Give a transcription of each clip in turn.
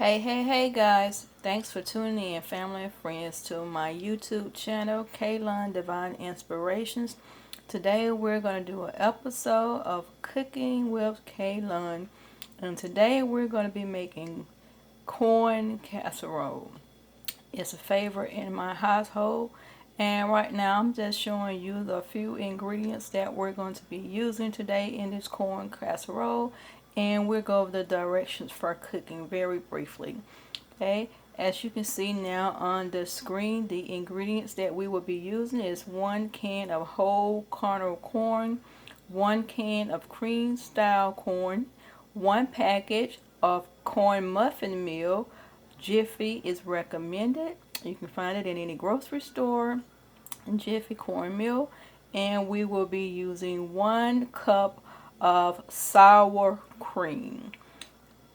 Hey guys, thanks for tuning in, family and friends, to my YouTube channel, KLun Divine Inspirations. Today we're going to do an episode of Cooking with KLun, and today we're going to be making corn casserole. It's a favorite in my household, and right now I'm just showing you the few ingredients that we're going to be using today in this corn casserole, and we'll go over the directions for cooking very briefly. Okay, as you can see now on the screen, the ingredients that we will be using is 1 can of whole kernel corn, 1 can of cream style corn, 1 package of corn muffin meal. Jiffy is recommended. You can find it in any grocery store. Jiffy cornmeal, and we will be using 1 cup of sour cream,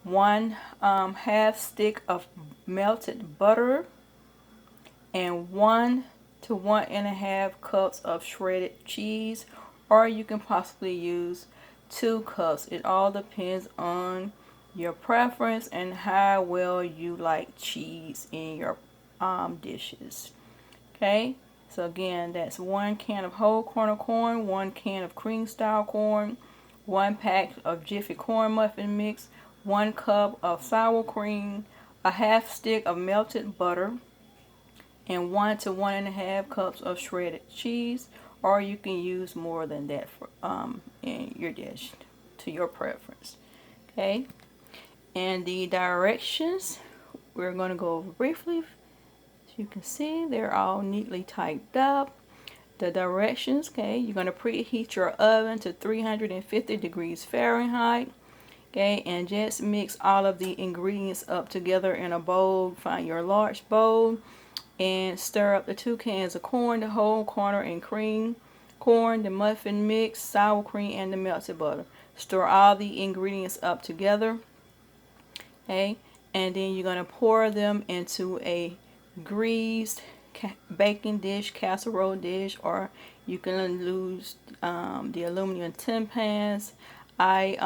1 half stick of melted butter, and 1 to 1.5 cups of shredded cheese, or you can possibly use 2 cups. It all depends on your preference and how well you like cheese in your dishes. Okay, so again, that's 1 can of whole kernel corn, 1 can of cream style corn, 1 pack of Jiffy corn muffin mix, 1 cup of sour cream, a half stick of melted butter, and 1 to 1.5 cups of shredded cheese, or you can use more than that for in your dish to your preference. Okay, and the directions we're going to go over briefly. You can see they're all neatly typed up. The directions, okay, you're going to preheat your oven to 350 degrees Fahrenheit, okay, and just mix all of the ingredients up together in a bowl. Find your large bowl and stir up the 2 cans of corn, the whole kernel and cream corn, the muffin mix, sour cream, and the melted butter. Stir all the ingredients up together, okay, and then you're going to pour them into a greased baking dish, casserole dish, or you can use the aluminum tin pans. I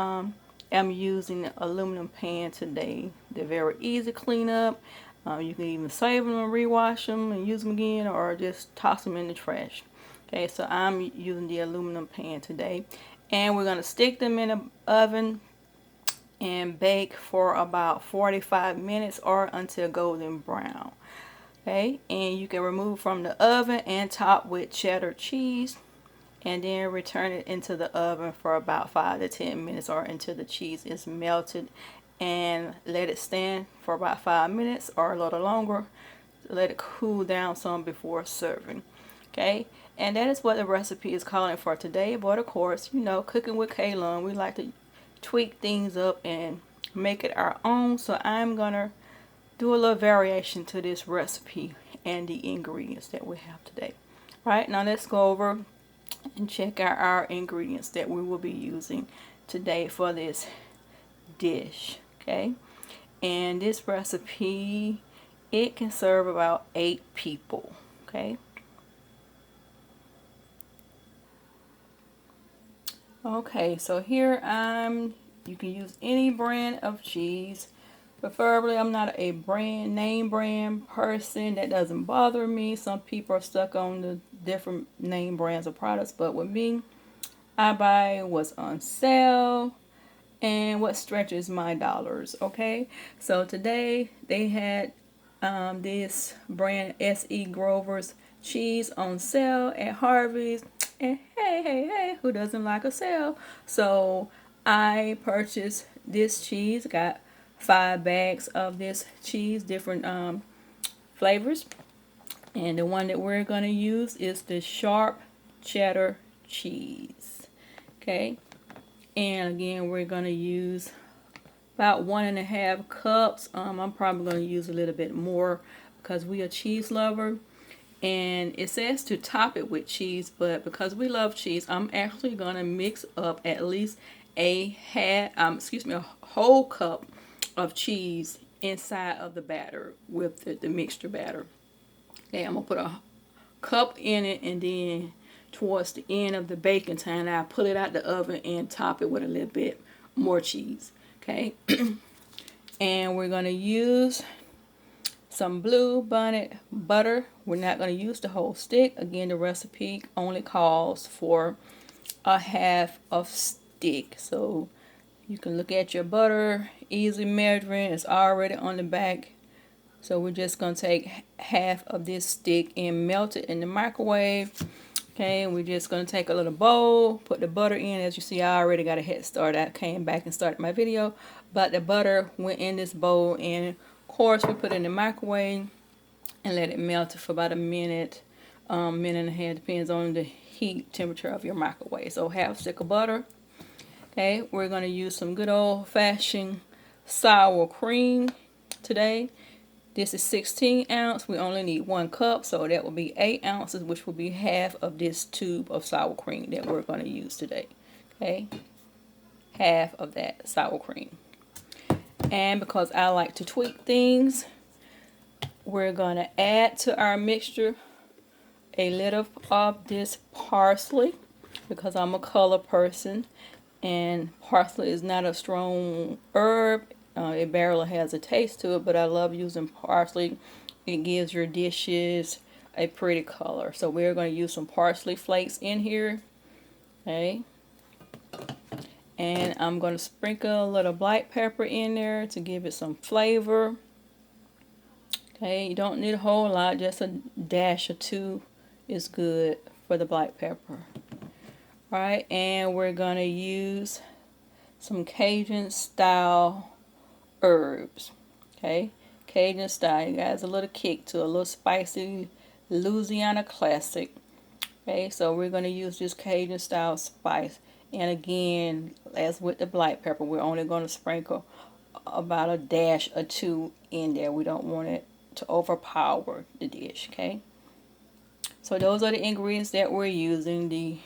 am using an aluminum pan today. They're very easy to clean up. You can even save them and rewash them and use them again, or just toss them in the trash. Okay, so I'm using the aluminum pan today, and we're going to stick them in the oven and bake for about 45 minutes or until golden brown. Okay, and you can remove from the oven and top with cheddar cheese, and then return it into the oven for about 5 to 10 minutes or until the cheese is melted, and let it stand for about 5 minutes or a little longer. Let it cool down some before serving. Okay, and that is what the recipe is calling for today. But of course, you know, cooking with KLun, we like to tweak things up and make it our own. So I'm gonna do a little variation to this recipe and the ingredients that we have today. Right, now let's go over and check out our ingredients that we will be using today for this dish. Okay, and this recipe, it can serve about 8 people. Okay, so here you can use any brand of cheese. Preferably, I'm not a name brand person. That doesn't bother me. Some people are stuck on the different name brands of products, but with me, I buy what's on sale and what stretches my dollars. Okay, so today they had this brand S.E. Grover's cheese on sale at Harvey's, and hey, who doesn't like a sale? So I purchased this cheese. Got 5 bags of this cheese, different flavors, and the one that we're going to use is the sharp cheddar cheese. Okay, and again, we're going to use about 1.5 cups. I'm probably going to use a little bit more because we are cheese lover, and it says to top it with cheese, but because we love cheese, I'm actually going to mix up at least a whole cup of cheese inside of the batter with the mixture batter. Okay, I'm gonna put a cup in it, and then towards the end of the baking time, I pull it out the oven and top it with a little bit more cheese. Okay, And we're going to use some Blue Bonnet butter. We're not going to use the whole stick. Again, the recipe only calls for a half of stick. So you can look at your butter, easy measuring. It's already on the back. So we're just going to take half of this stick and melt it in the microwave. Okay, we're just going to take a little bowl, put the butter in. As you see, I already got a head start. I came back and started my video, but the butter went in this bowl, and of course we put it in the microwave and let it melt for about a minute, minute and a half, depends on the heat temperature of your microwave. So half stick of butter. Okay, we're going to use some good old-fashioned sour cream today. This is 16 ounce. We only need 1 cup, so that will be 8 ounces, which will be half of this tube of sour cream that we're going to use today. Okay, half of that sour cream. And because I like to tweak things, we're going to add to our mixture a little of this parsley, because I'm a color person and parsley is not a strong herb. It barely has a taste to it, but I love using parsley. It gives your dishes a pretty color. So we're going to use some parsley flakes in here. Okay. And I'm going to sprinkle a little black pepper in there to give it some flavor. Okay, you don't need a whole lot, just a dash or two is good for the black pepper. Alright, and we're going to use some Cajun style herbs. Okay, Cajun style, you guys, a little kick to a little spicy Louisiana classic. Okay, so we're going to use this Cajun style spice. And again, as with the black pepper, we're only going to sprinkle about a dash or two in there. We don't want it to overpower the dish. Okay, so those are the ingredients that we're using: the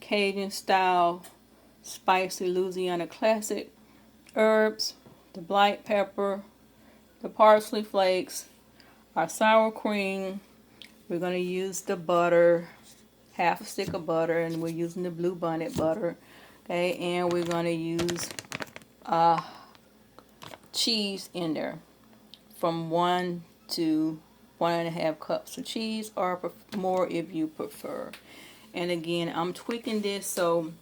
Cajun style spicy Louisiana classic herbs, the black pepper, the parsley flakes, our sour cream. We're going to use the butter, half a stick of butter, and we're using the Blue Bonnet butter. Okay, and we're going to use cheese in there, from 1 to 1.5 cups of cheese, or more if you prefer. And again, I'm tweaking this, so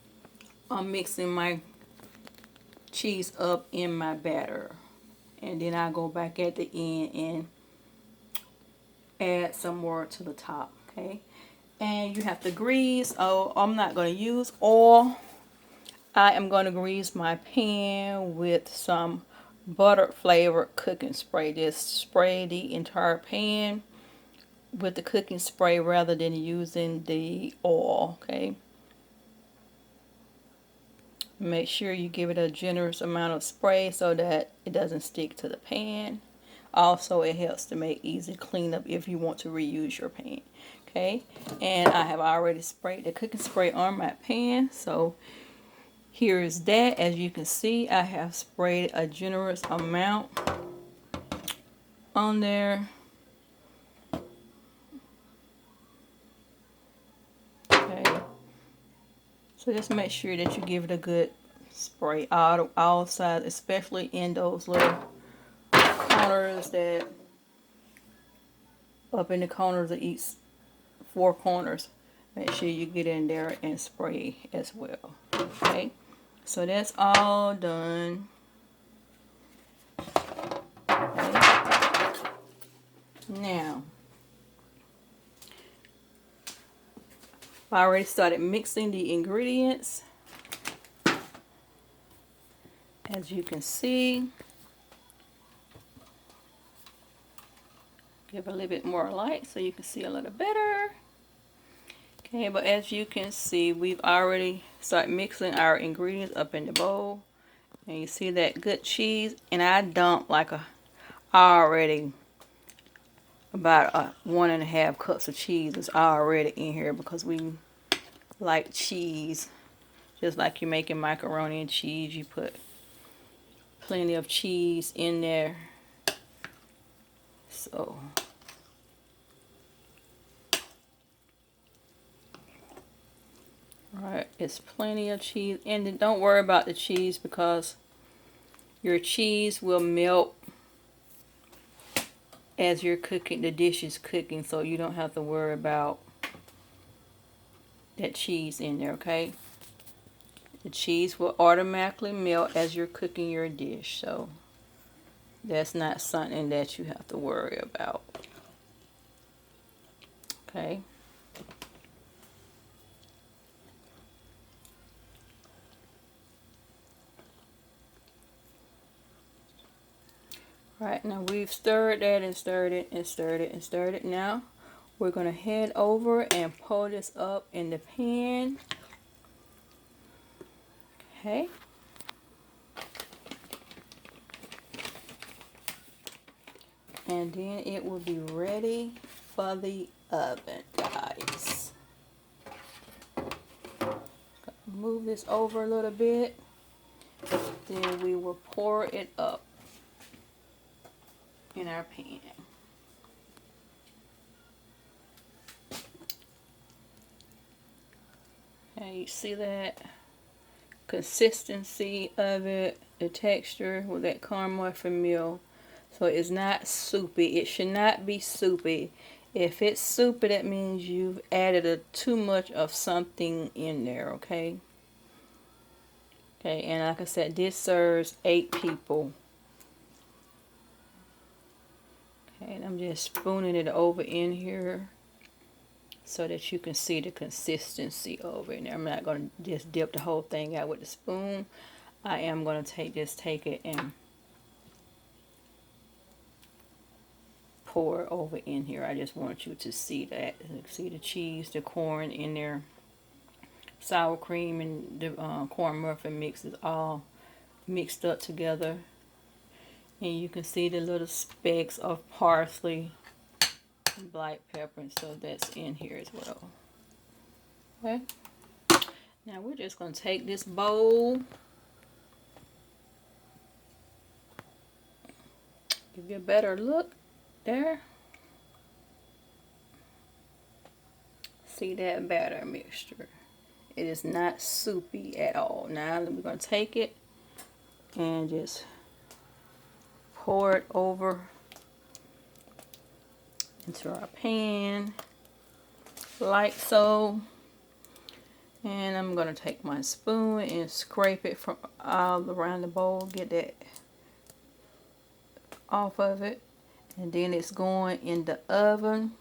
I'm mixing my cheese up in my batter, and then I go back at the end and add some more to the top. Okay, and you have to grease. Oh, I'm not going to use oil. I am going to grease my pan with some butter flavored cooking spray. Just spray the entire pan with the cooking spray rather than using the oil. Okay, make sure you give it a generous amount of spray so that it doesn't stick to the pan. Also, it helps to make easy cleanup if you want to reuse your pan. Okay, and I have already sprayed the cooking spray on my pan, so here is that. As you can see, I have sprayed a generous amount on there. Okay, so just make sure that you give it a good spray all sides, especially in those little corners, that up in the corners of each 4 corners. Make sure you get in there and spray as well. Okay, so that's all done. Okay. Now, I already started mixing the ingredients. As you can see, give a little bit more light so you can see a little better. Okay, but as you can see, we've already started mixing our ingredients up in the bowl. And you see that good cheese, and I dumped like already about 1.5 cups of cheese is already in here, because we like cheese. Just like you're making macaroni and cheese, you put plenty of cheese in there. So alright, it's plenty of cheese. And then don't worry about the cheese, because Your cheese will melt as you're cooking, the dish is cooking, so you don't have to worry about that cheese in there, okay? The cheese will automatically melt as you're cooking your dish, so that's not something that you have to worry about. Okay. Right, now we've stirred that and stirred it and stirred it and stirred it. Now we're going to head over and pull this up in the pan. Okay. And then it will be ready for the oven, guys. Move this over a little bit. Then we will pour it up in our pan. Okay, you see that consistency of it, the texture with that caramel meal. So it's not soupy. It should not be soupy. If it's soupy, that means you've added too much of something in there, okay? Okay, and like I said, this serves 8 people. Okay, and I'm just spooning it over in here so that you can see the consistency over in there. I'm not going to just dip the whole thing out with the spoon. I am going to take it and pour it over in here. I just want you to see that. See the cheese, the corn in there. Sour cream and the corn muffin mix is all mixed up together. And you can see the little specks of parsley and black pepper and stuff that's in here as well. Okay. Now we're just going to take this bowl. Give you a better look there. See that batter mixture. It is not soupy at all. Now we're going to take it and just pour it over into our pan like so. And I'm going to take my spoon and scrape it from all around the bowl. Get that off of it. And then it's going in the oven.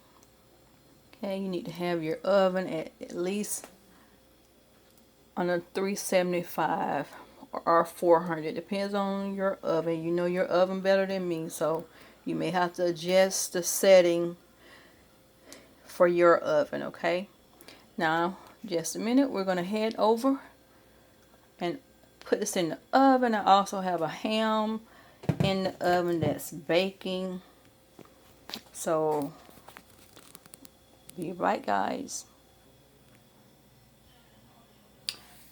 Okay, you need to have your oven at least on a 375 or 400. Depends on your oven. You know your oven better than me, so you may have to adjust the setting for your oven, okay? Now, just a minute, we're going to head over and put this in the oven. I also have a ham in the oven that's baking. So, be right, guys.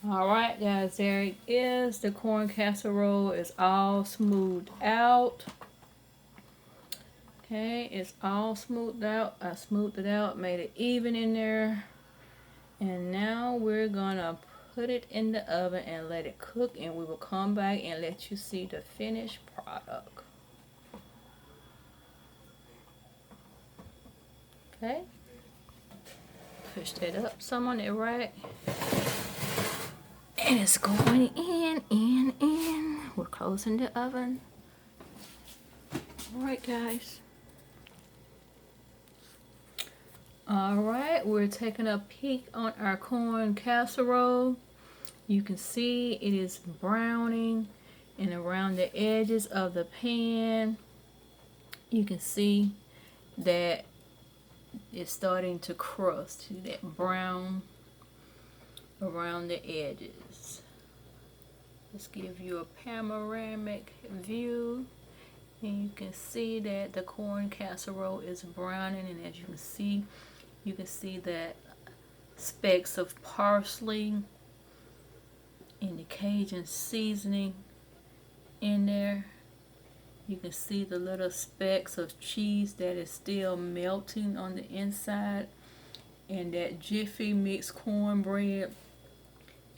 Alright guys, there it is. The corn casserole is all smoothed out. Okay, it's all smoothed out. I smoothed it out, made it even in there. And now we're gonna put it in the oven and let it cook, and we will come back and let you see the finished product. Okay, push that up some on it, right? And it's going in. We're closing the oven. Alright guys. Alright, we're taking a peek on our corn casserole. You can see it is browning and around the edges of the pan. You can see that it's starting to crust. See that brown around the edges. Let's give you a panoramic view, and you can see that the corn casserole is browning, and as you can see that specks of parsley and the Cajun seasoning in there. You can see the little specks of cheese that is still melting on the inside, and that Jiffy mixed cornbread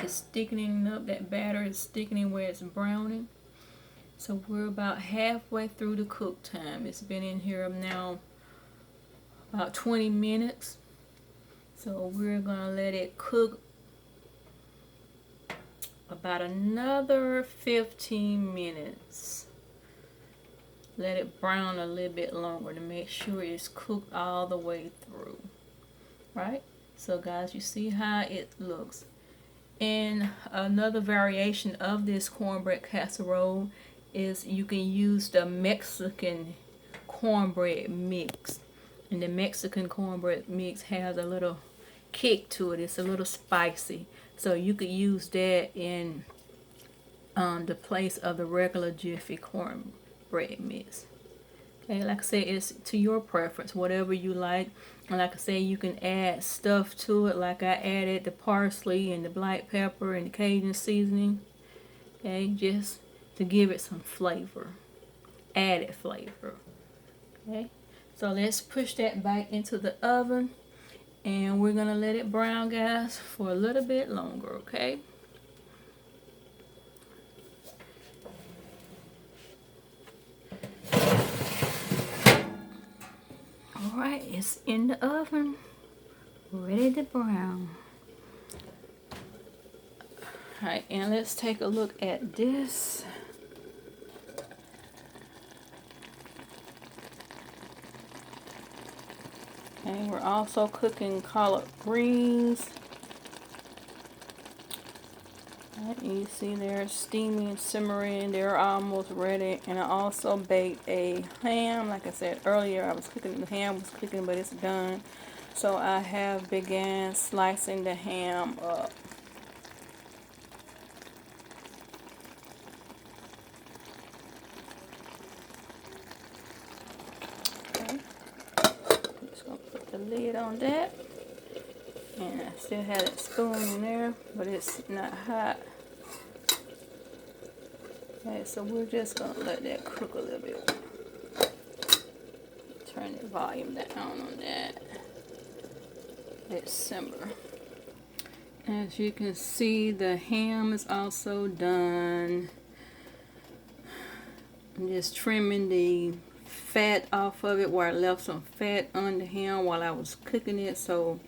is thickening up. That batter is thickening where it's browning. So we're about halfway through the cook time. It's been in here now about 20 minutes. So we're gonna let it cook about another 15 minutes. Let it brown a little bit longer to make sure it's cooked all the way through. Right? So guys, you see how it looks. And another variation of this cornbread casserole is you can use the Mexican cornbread mix. And the Mexican cornbread mix has a little kick to it. It's a little spicy. So you could use that in the place of the regular Jiffy cornbread mix. Okay, like I said, it's to your preference, whatever you like. And like I said, you can add stuff to it, like I added the parsley and the black pepper and the Cajun seasoning. Okay, just to give it some flavor, added flavor. Okay, so let's push that back into the oven, and we're gonna let it brown, guys, for a little bit longer. Okay. Alright, it's in the oven, ready to brown. Alright, and let's take a look at this. And we're also cooking collard greens. And you see they're steaming, simmering, they're almost ready. And I also baked a ham. Like I said earlier, I was cooking, the ham was cooking, but it's done. So I have began slicing the ham up. Okay. Just gonna put the lid on that. And I still had that spoon in there, but it's not hot. Okay, so we're just gonna let that cook a little bit. Turn the volume down on that. Let it simmer. As you can see, the ham is also done. I'm just trimming the fat off of it, where I left some fat on the ham while I was cooking it, so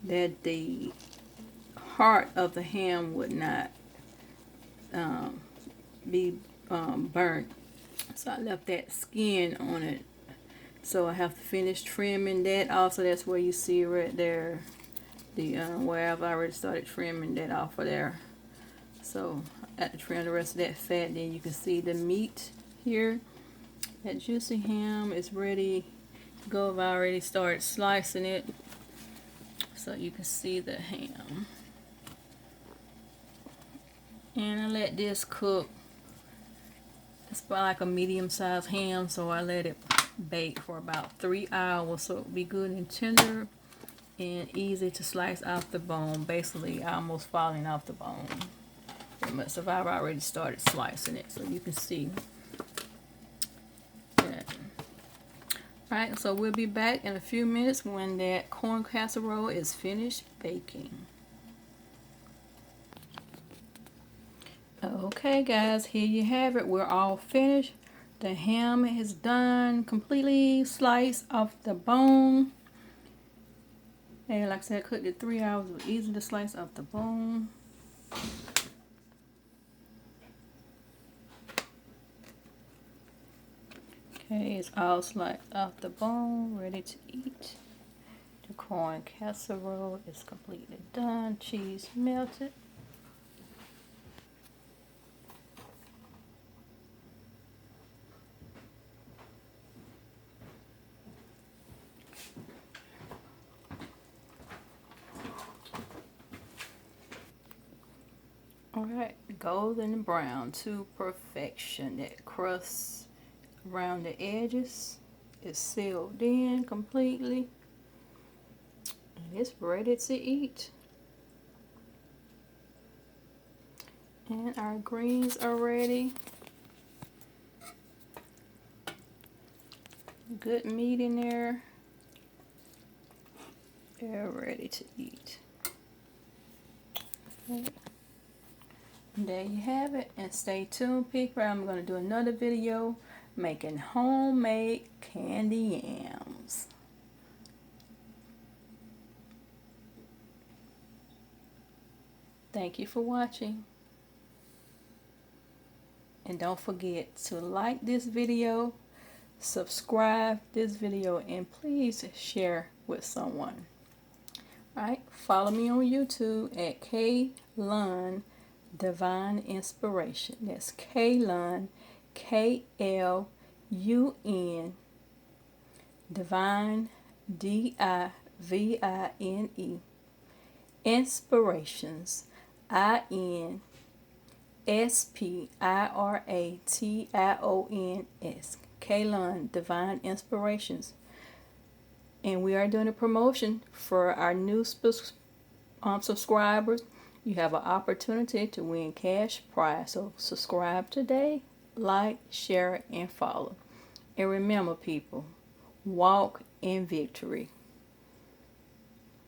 that the heart of the ham would not be burnt. So I left that skin on it. So I have to finish trimming that. Also, that's where you see right there, the where I've already started trimming that off of there. So I have to trim the rest of that fat. Then you can see the meat here. That juicy ham is ready to go. I've already started slicing it, so you can see the ham. And I let this cook. It's about like a medium-sized ham, so I let it bake for about 3 hours, so it'll be good and tender and easy to slice off the bone. Basically, almost falling off the bone. So I've already started slicing it, so you can see that. Alright, so we'll be back in a few minutes when that corn casserole is finished baking. Okay guys, here you have it. We're all finished. The ham is done, completely sliced off the bone. And like I said, I cooked it 3 hours. It was easy to slice off the bone. Okay, it's all sliced off the bone, ready to eat. The corn casserole is completely done. Cheese melted. Alright, golden brown to perfection. That crust around the edges is sealed in completely. And it's ready to eat. And our greens are ready. Good meat in there. They're ready to eat. Okay. There you have it, and stay tuned, people. I'm going to do another video making homemade candy yams. Thank you for watching, and don't forget to like this video, subscribe this video, and please share with someone. Alright, follow me on YouTube at KLun Divine Inspiration. That's KLun, KLun, Divine, DIVINE, Inspirations, INSPIRATIONS, KLun Divine Inspirations. And we are doing a promotion for our new subscribers. You have an opportunity to win cash prize. So subscribe today, like, share, and follow. And remember, people, walk in victory.